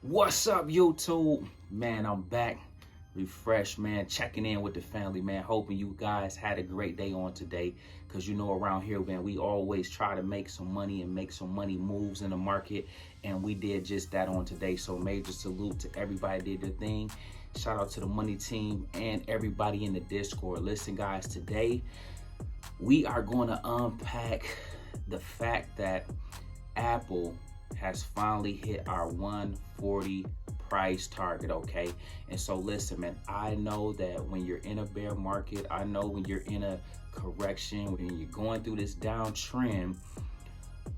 What's up, YouTube? Man, I'm back, refreshed, man, checking in with the family, man, hoping you guys had a great day on today, because you know around here, man, we always try to make some money and make some money moves in the market, and we did just that on today. So major salute to everybody that did their thing. Shout out to the money team and everybody in the Discord. Listen, guys, today we are going to unpack the fact that Apple has finally hit our 140 price target, okay? And so listen, man, I know that when you're in a bear market, I know when you're in a correction, when you're going through this downtrend,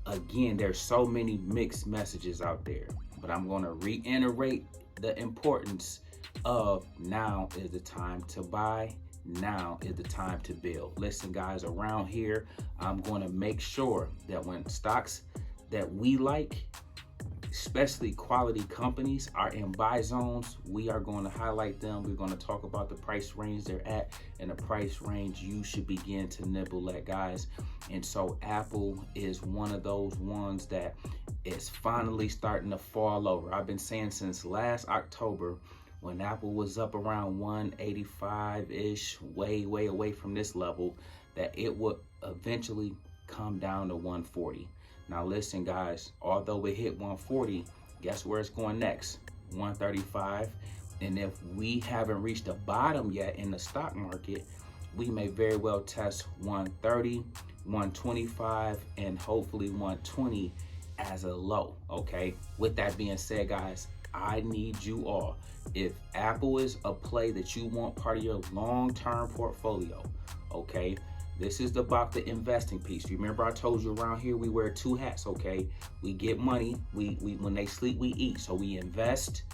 again, there's so many mixed messages out there, but I'm going to reiterate the importance of now is the time to buy. Now is the time to build. Listen, guys, around here, I'm going to make sure that when stocks that we like, especially quality companies, are in buy zones, we are going to highlight them. We're going to talk about the price range they're at and the price range you should begin to nibble at, guys. And so Apple is one of those ones that is finally starting to fall over. I've been saying since last October, when Apple was up around 185-ish, way away from this level, that it would eventually come down to 140. Now listen, guys, although it hit 140, guess where it's going next? 135. And if we haven't reached the bottom yet in the stock market, we may very well test 130, 125, and hopefully 120 as a low, okay? With that being said, guys, I need you all. If Apple is a play that you want part of your long-term portfolio, okay? This is about the investing piece. Remember I told you around here we wear two hats, okay? We get money, we when they sleep, we eat. So we invest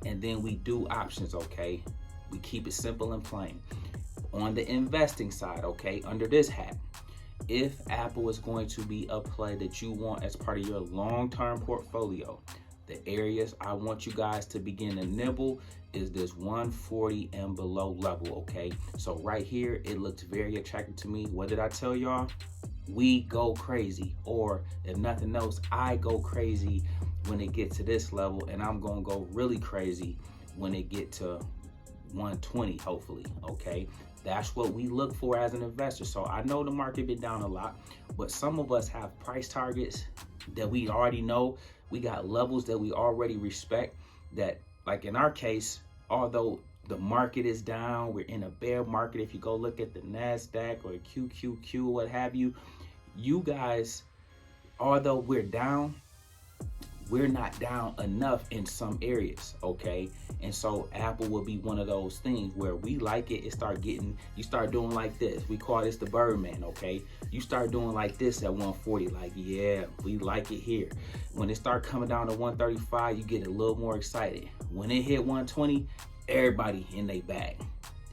and then we do options, okay? We keep it simple and plain. On the investing side, okay, under this hat, if Apple is going to be a play that you want as part of your long-term portfolio, the areas I want you guys to begin to nibble is this 140 and below level, okay? So right here, it looks very attractive to me. What did I tell y'all? We go crazy, or if nothing else, I go crazy when it gets to this level, and I'm gonna go really crazy when it get to 120, hopefully, okay? That's what we look for as an investor. So I know the market been down a lot, but some of us have price targets that we already know. We got levels that we already respect, that, like in our case, although the market is down, we're in a bear market. If you go look at the NASDAQ or the QQQ, what have you, you guys, although we're down, we're not down enough in some areas, okay? And so Apple will be one of those things where we like it, you start doing like this. We call this the Birdman, okay? You start doing like this at 140, like, yeah, we like it here. When it start coming down to 135, you get a little more excited. When it hit 120, everybody in their bag.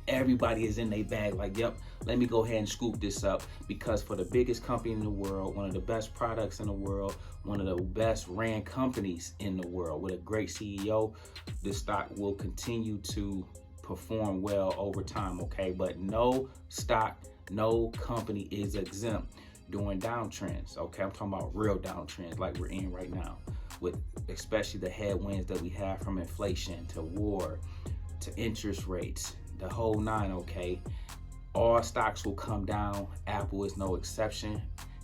Everybody is in their bag, like, yep, let me go ahead and scoop this up, because for the biggest company in the world, one of the best products in the world, one of the best ran companies in the world with a great CEO, this stock will continue to perform well over time, okay? But no stock, no company is exempt during downtrends, okay? I'm talking about real downtrends like we're in right now, with especially the headwinds that we have from inflation to war to interest rates, the whole nine, okay? All stocks will come down. Apple is no exception.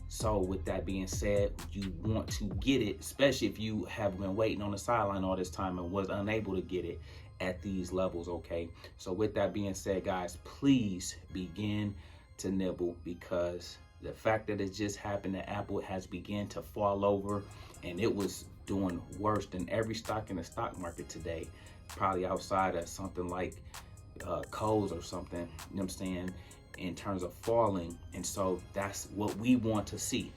So with that being said, you want to get it, especially if you have been waiting on the sideline all this time and was unable to get it at these levels, okay? So with that being said, guys, please begin to nibble, because the fact that it just happened that Apple has begun to fall over, and it was doing worse than every stock in the stock market today, probably outside of something like Coles or something, you know what I'm saying, in terms of falling. And so that's what we want to see.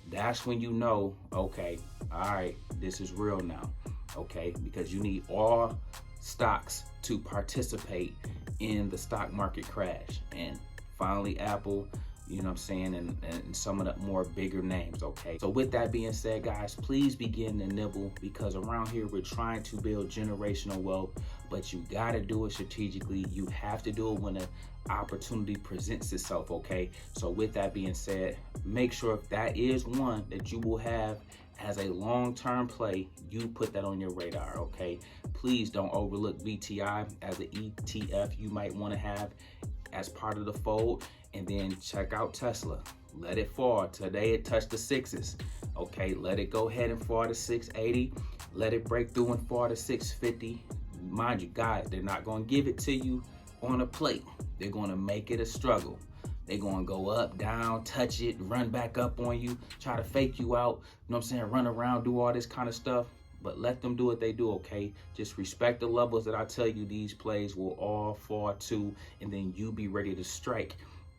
That's when you know, okay, all right, this is real now, okay? Because you need all stocks to participate in the stock market crash. And finally, Apple, you know what I'm saying, and some of the more bigger names, okay? So with that being said, guys, please begin to nibble, because around here we're trying to build generational wealth, but you gotta do it strategically. You have to do it when an opportunity presents itself, okay? So with that being said, make sure if that is one that you will have as a long-term play, you put that on your radar, okay? Please don't overlook VTI as an ETF you might want to have as part of the fold. And then check out Tesla. Let it fall. Today it touched the sixes. Okay, let it go ahead and fall to 680. Let it break through and fall to 650. Mind you, guys, they're not going to give it to you on a plate. They're going to make it a struggle. They're going to go up, down, touch it, run back up on you, try to fake you out, you know what I'm saying, run around, do all this kind of stuff. But let them do what they do, okay? Just respect the levels that I tell you these plays will all fall to, and then you be ready to strike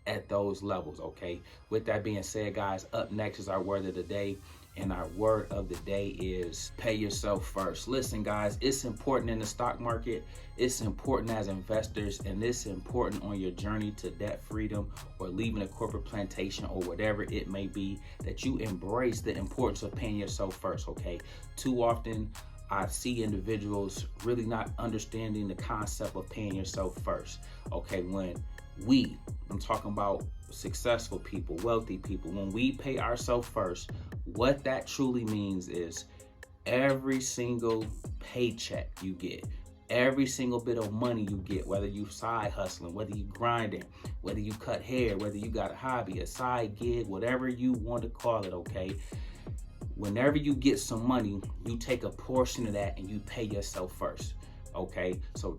at those levels, okay? With that being said, guys, up next is our word of the day. And our word of the day is pay yourself first. Listen, guys, it's important in the stock market. It's important as investors, and it's important on your journey to debt freedom or leaving a corporate plantation or whatever it may be, that you embrace the importance of paying yourself first, okay? Too often, I see individuals really not understanding the concept of paying yourself first, okay? I'm talking about successful people, wealthy people, when we pay ourselves first, what that truly means is every single paycheck you get, every single bit of money you get, whether you side hustling, whether you grinding, whether you cut hair, whether you got a hobby, a side gig, whatever you want to call it, okay? Whenever you get some money, you take a portion of that and you pay yourself first, okay? So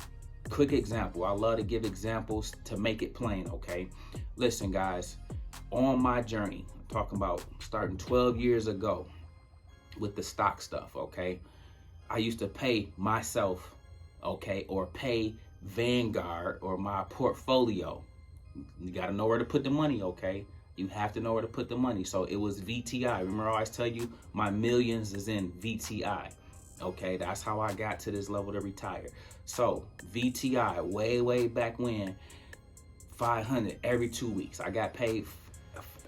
quick example. I love to give examples to make it plain, okay? Listen, guys, on my journey, I'm talking about starting 12 years ago with the stock stuff, okay? I used to pay myself, okay, or pay Vanguard or my portfolio. You got to know where to put the money, okay? You have to know where to put the money. So it was VTI. Remember, I always tell you my millions is in VTI. Okay, that's how I got to this level to retire. So VTI, way back when, 500 every 2 weeks. I got paid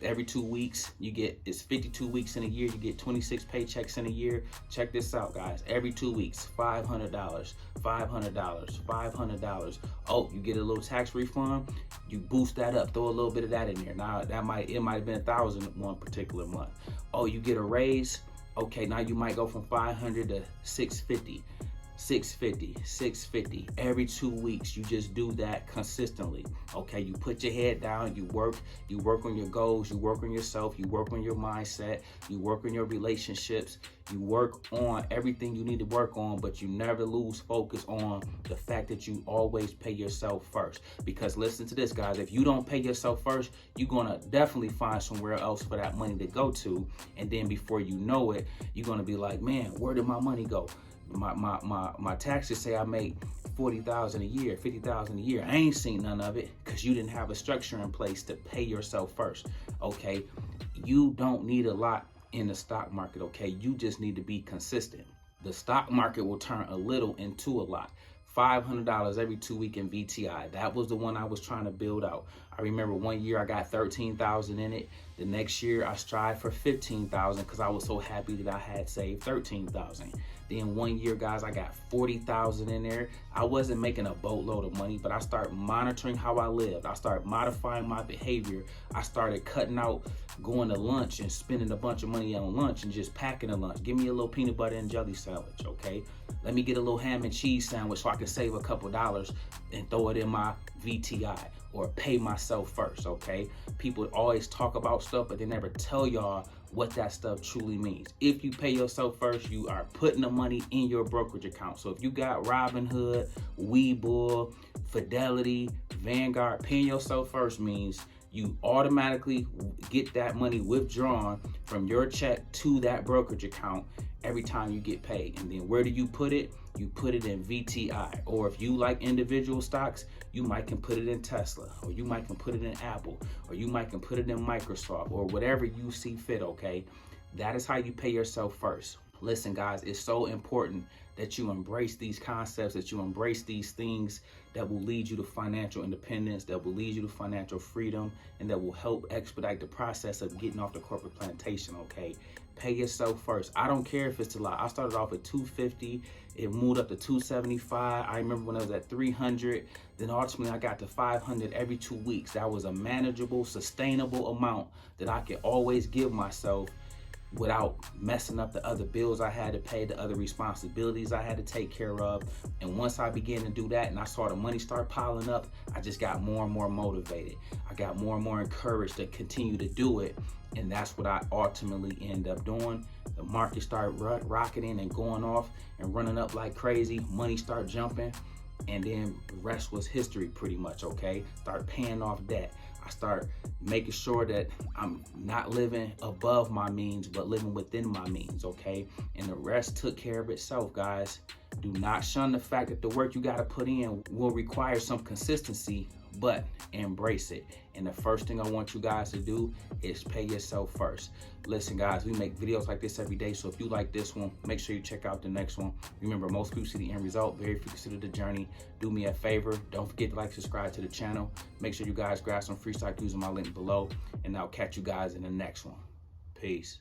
every 2 weeks. It's 52 weeks in a year. You get 26 paychecks in a year. Check this out, guys. Every 2 weeks, $500, $500. Oh, you get a little tax refund. You boost that up. Throw a little bit of that in there. Now it might have been 1,000 one particular month. Oh, you get a raise. Okay, now you might go from 500 to 650. 650 every 2 weeks. You just do that consistently, okay? You put your head down, you work on your goals, you work on yourself, you work on your mindset, you work on your relationships, you work on everything you need to work on, but you never lose focus on the fact that you always pay yourself first. Because listen to this, guys, if you don't pay yourself first, you're gonna definitely find somewhere else for that money to go to, and then before you know it, you're gonna be like, man, where did my money go? My taxes say I make 40,000 a year, 50,000 a year. I ain't seen none of it because you didn't have a structure in place to pay yourself first, okay? You don't need a lot in the stock market, okay? You just need to be consistent. The stock market will turn a little into a lot. $500 every 2 weeks in VTI. That was the one I was trying to build out. I remember one year I got 13,000 in it. The next year I strived for 15,000 because I was so happy that I had saved 13,000. Then one year, guys, I got 40,000 in there. I wasn't making a boatload of money, but I started monitoring how I lived. I started modifying my behavior. I started cutting out going to lunch and spending a bunch of money on lunch and just packing a lunch. Give me a little peanut butter and jelly sandwich, okay? Let me get a little ham and cheese sandwich so I can save a couple dollars and throw it in my VTI or pay myself first, okay? People always talk about stuff, but they never tell y'all what that stuff truly means. If you pay yourself first, you are putting the money in your brokerage account. So if you got Robinhood, Webull, Fidelity, Vanguard, paying yourself first means you automatically get that money withdrawn from your check to that brokerage account every time you get paid. And then where do you put it? You put it in VTI. Or if you like individual stocks, you might can put it in Tesla, or you might can put it in Apple, or you might can put it in Microsoft, or whatever you see fit, okay? That is how you pay yourself first. Listen, guys, it's so important that you embrace these concepts, that you embrace these things that will lead you to financial independence, that will lead you to financial freedom, and that will help expedite the process of getting off the corporate plantation, okay? Pay yourself first. I don't care if it's a lot. I started off at 250. It moved up to 275. I remember when I was at 300. Then ultimately I got to 500 every 2 weeks. That was a manageable, sustainable amount that I could always give myself without messing up the other bills I had to pay, the other responsibilities I had to take care of. And once I began to do that and I saw the money start piling up, I just got more and more motivated. I got more and more encouraged to continue to do it. And that's what I ultimately end up doing. The market started rocketing and going off and running up like crazy. Money started jumping. And then the rest was history pretty much, okay? Start paying off debt. I start making sure that I'm not living above my means, but living within my means, okay? And the rest took care of itself, guys. Do not shun the fact that the work you gotta put in will require some consistency, but embrace it. And the first thing I want you guys to do is pay yourself first. Listen, guys, we make videos like this every day, so if you like this one, make sure you check out the next one. Remember, most people see the end result, very few consider the journey. Do me a favor, don't forget to like, subscribe to the channel. Make sure you guys grab some free stock using my link below, and I'll catch you guys in the next one. Peace.